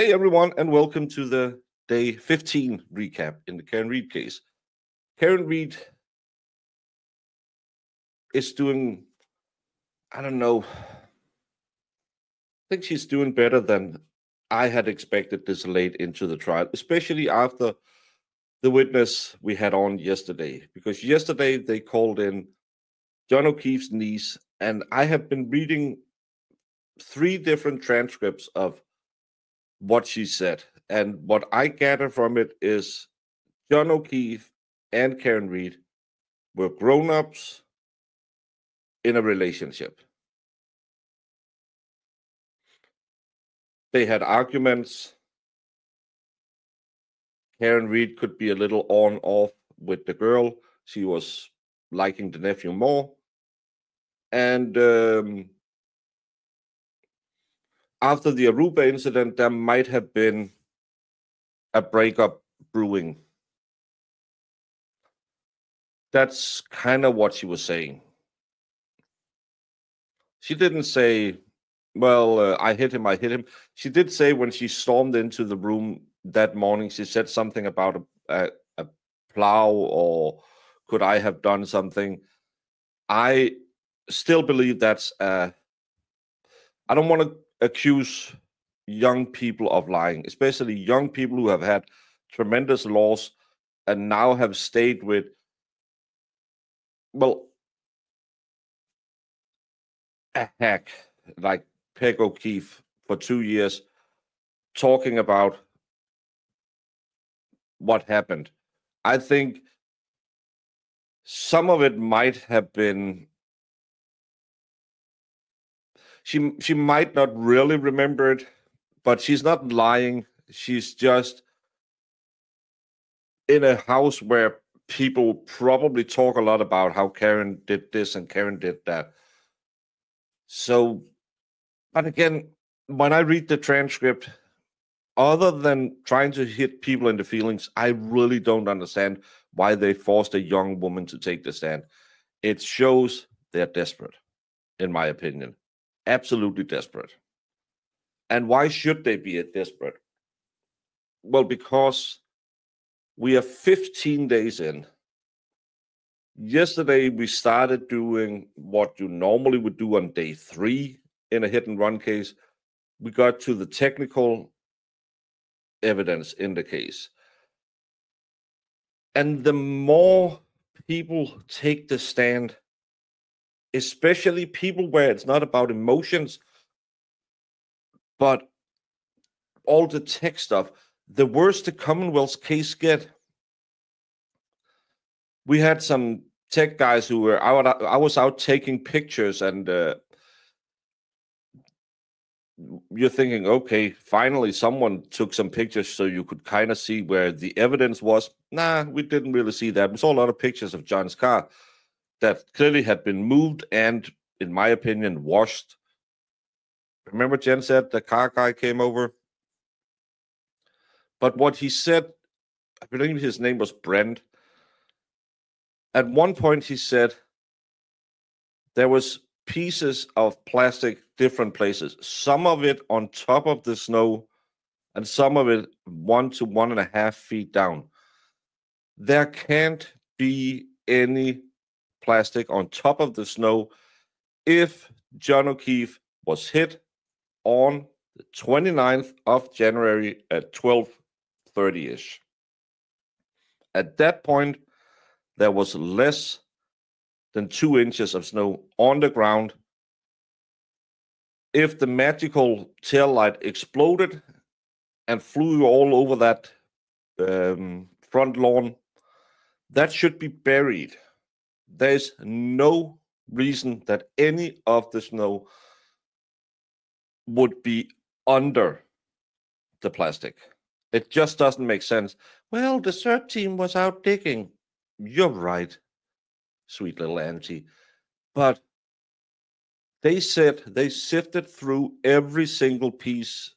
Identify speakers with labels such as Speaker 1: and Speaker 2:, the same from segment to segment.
Speaker 1: Hey everyone, and welcome to the day 15 recap in the Karen Reed case. Karen Reed is doing, I don't know, I think she's doing better than I had expected this late into the trial, especially after the witness we had on yesterday. Because yesterday they called in John O'Keefe's niece, and I have been reading 3 different transcripts of what she said. And what I gather from it is John O'Keefe and Karen Reed were grown-ups in a relationship. They had arguments. Karen Reed could be a little on off with the girl. She was liking the nephew more. And after the Aruba incident, there might have been a breakup brewing. That's kind of what she was saying. She didn't say, well, I hit him. She did say when she stormed into the room that morning, she said something about a plow, or could I have done something? I still believe that's I don't want to accuse young people of lying, especially young people who have had tremendous loss and now have stayed with, well, a hack like Peg O'Keefe for 2 years, talking about what happened. I think some of it might have been, she might not really remember it, but she's not lying. She's just in a house where people probably talk a lot about how Karen did this and Karen did that. So, but again, when I read the transcript, other than trying to hit people in the feelings, I really don't understand why they forced a young woman to take the stand. It shows they're desperate, in my opinion. Absolutely desperate. And why should they be desperate? Well, because we are 15 days in. Yesterday, we started doing what you normally would do on day 3 in a hit and run case. We got to the technical evidence in the case. And the more people take the stand, especially people where it's not about emotions, but all the tech stuff, the worse the Commonwealth's case get. We had some tech guys who were out. I was out taking pictures, and you're thinking, okay, finally someone took some pictures so you could kind of see where the evidence was. Nah, we didn't really see that. We saw a lot of pictures of John's car that clearly had been moved and, in my opinion, washed. Remember Jen said the car guy came over? But what he said, I believe his name was Brent. At one point he said there was pieces of plastic different places, some of it on top of the snow and some of it 1 to 1.5 feet down. There can't be any plastic on top of the snow if John O'Keefe was hit on the 29th of January at 12:30-ish. At that point, there was less than 2 inches of snow on the ground. If the magical tail light exploded and flew all over that front lawn, that should be buried. There's no reason that any of the snow would be under the plastic. It just doesn't make sense. Well, the CERT team was out digging. You're right, sweet little auntie. But they said they sifted through every single piece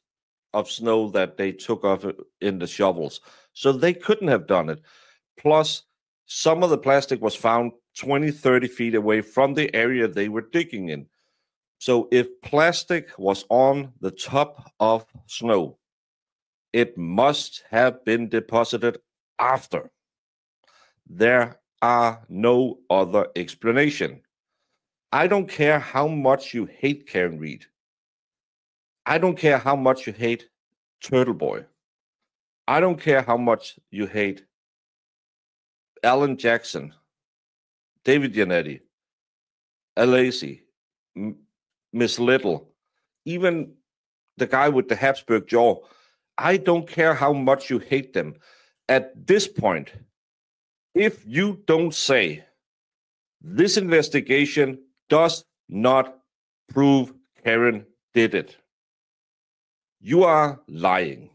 Speaker 1: of snow that they took off in the shovels. So they couldn't have done it. Plus, some of the plastic was found 20, 30 feet away from the area they were digging in. So if plastic was on the top of snow, It must have been deposited after. There are no other explanation. I don't care how much you hate Karen Read. I don't care how much you hate Turtle Boy. I don't care how much you hate Alan Jackson, David Yannetti, Alacy, Miss Little, even the guy with the Habsburg jaw. I don't care how much you hate them. At this point, if you don't say this investigation does not prove Karen did it, you are lying.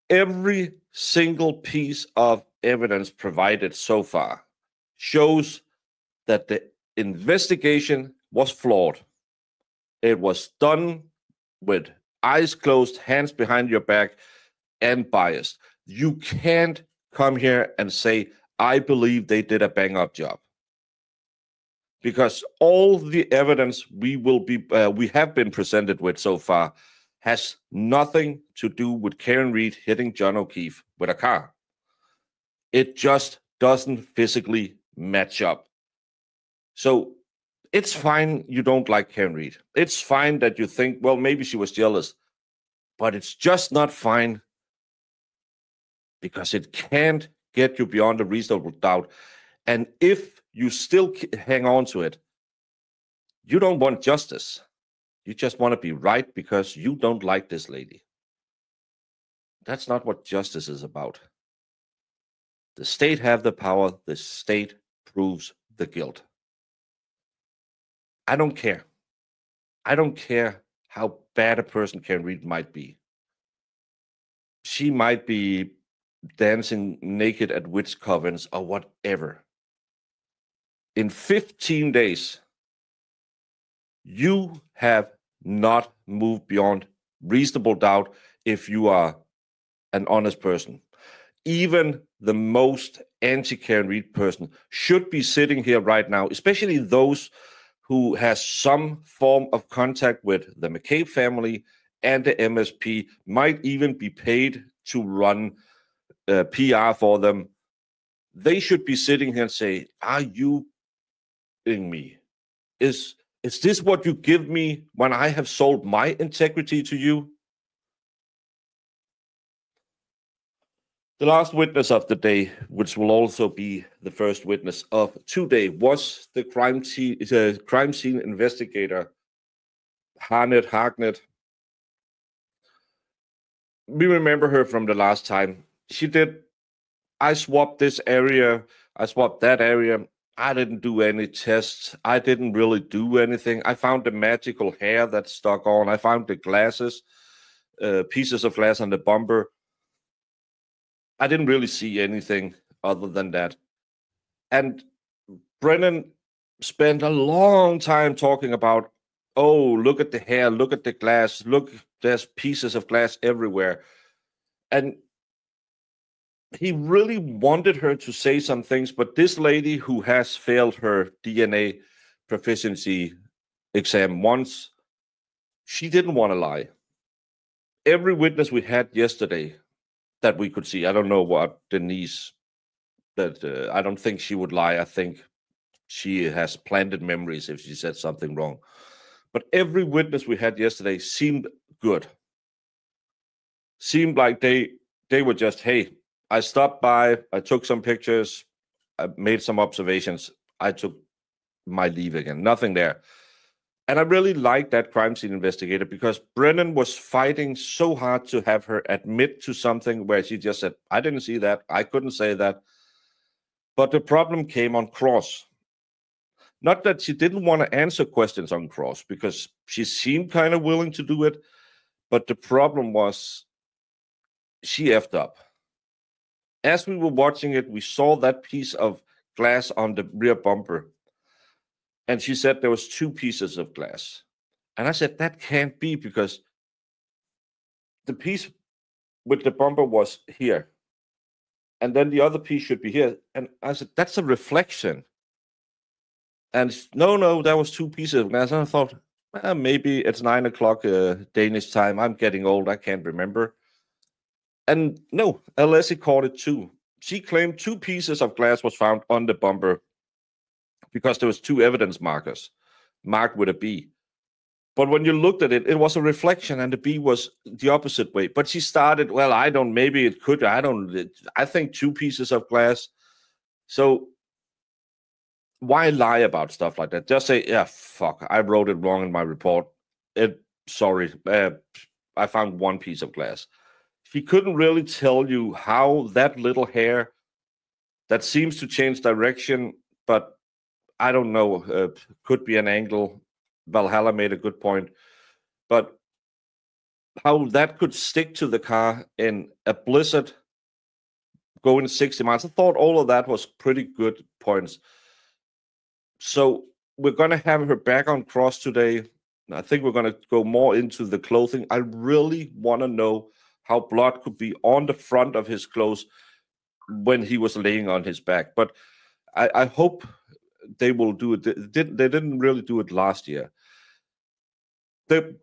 Speaker 1: Every single piece of evidence provided so far shows that the investigation was flawed. It was done with eyes closed, hands behind your back, and biased. You can't come here and say, I believe they did a bang-up job. Because all the evidence we have been presented with so far has nothing to do with Karen Read hitting John O'Keefe with a car. It just doesn't physically match up. So it's fine you don't like Karen Read. It's fine that you think, well, maybe she was jealous. But it's just not fine because it can't get you beyond a reasonable doubt. And if you still hang on to it, you don't want justice. You just want to be right because you don't like this lady. That's not what justice is about. The state have the power. The state proves the guilt. I don't care. I don't care how bad a person Karen Read might be. She might be dancing naked at witch covens or whatever. In 15 days, you have not moved beyond reasonable doubt if you are an honest person. Even the most anti-Karen Read person should be sitting here right now, especially those who has some form of contact with the McCabe family and the MSP, might even be paid to run PR for them. They should be sitting here and say, are you kidding me? Is this what you give me when I have sold my integrity to you? The last witness of the day, which will also be the first witness of today, was the crime scene investigator, Harnet Harknett. We remember her from the last time. I swapped this area, I swapped that area. I didn't do any tests. I didn't really do anything. I found the magical hair that stuck on. I found the glasses, pieces of glass on the bumper. I didn't really see anything other than that. And Brennan spent a long time talking about, oh, look at the hair, look at the glass, look, there's pieces of glass everywhere. And he really wanted her to say some things, but this lady who has failed her DNA proficiency exam once, she didn't want to lie. Every witness we had yesterday that we could see, I don't know what Denise, that I don't think she would lie. I think she has planted memories if she said something wrong. But every witness we had yesterday seemed good. Seemed like they were just, hey, I stopped by, I took some pictures, I made some observations, I took my leave again. Nothing there. And I really liked that crime scene investigator because Brennan was fighting so hard to have her admit to something where she just said, I didn't see that, I couldn't say that. But the problem came on cross. Not that she didn't want to answer questions on cross, because she seemed kind of willing to do it, but the problem was she effed up. As we were watching it, we saw that piece of glass on the rear bumper. And she said there was 2 pieces of glass. And I said, that can't be, because the piece with the bumper was here. And then the other piece should be here. And I said, that's a reflection. And no, there was 2 pieces of glass. And I thought, Maybe it's 9 o'clock Danish time. I'm getting old. I can't remember. And no, Alessi caught it too. She claimed 2 pieces of glass was found on the bumper because there was 2 evidence markers marked with a B. But when you looked at it, it was a reflection and the B was the opposite way. But she started, well, maybe it could, I think 2 pieces of glass. So why lie about stuff like that? Just say, yeah, fuck, I wrote it wrong in my report. Sorry, I found 1 piece of glass. She couldn't really tell you how that little hair that seems to change direction, but I don't know, could be an angle. Valhalla made a good point, but how that could stick to the car in a blizzard going 60 miles. I thought all of that was pretty good points. So we're going to have her back on cross today. I think we're going to go more into the clothing. I really want to know how blood could be on the front of his clothes when he was laying on his back. But I hope they will do it. They didn't really do it last year. The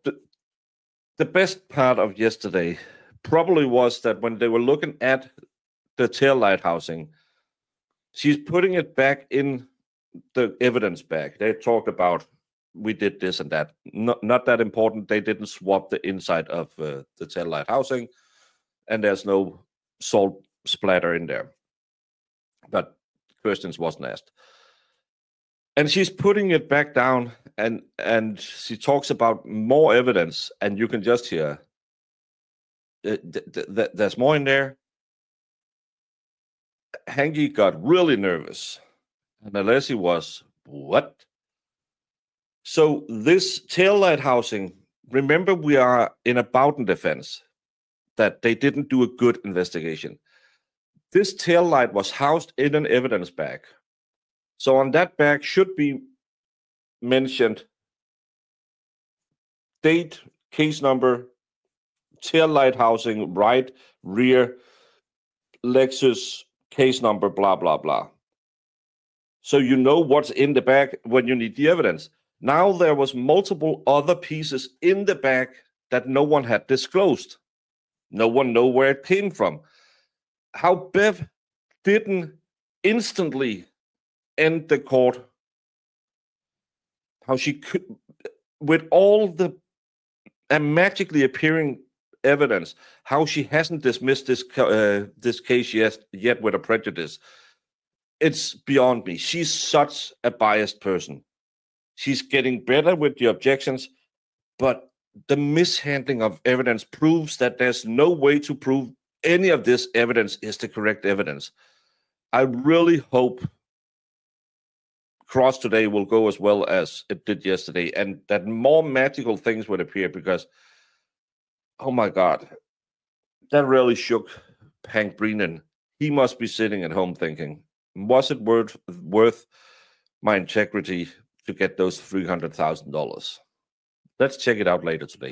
Speaker 1: best part of yesterday probably was that when they were looking at the taillight housing, she's putting it back in the evidence bag. They talked about, we did this and that. Not that important. They didn't swap the inside of the taillight housing, and there's no salt splatter in there. But questions wasn't asked. And she's putting it back down, and she talks about more evidence, and you can just hear there's more in there. Hanky got really nervous, and Alessi was, what? So this taillight housing, remember, we are in a Bowden defense that they didn't do a good investigation. This taillight was housed in an evidence bag. So on that bag should be mentioned date, case number, taillight housing, right, rear, Lexus, case number, blah, blah, blah. So you know what's in the bag when you need the evidence. Now there was multiple other pieces in the bag that no one had disclosed. No one knew where it came from. How Bev didn't instantly end the court. How she could, with all the magically appearing evidence, how she hasn't dismissed this case yet with a prejudice. It's beyond me. She's such a biased person. She's getting better with the objections, but the mishandling of evidence proves that there's no way to prove any of this evidence is the correct evidence. I really hope cross today will go as well as it did yesterday, and that more magical things would appear, because, oh my God, that really shook Hank Brennan. He must be sitting at home thinking, was it worth my integrity to get those $300,000? Let's check it out later today.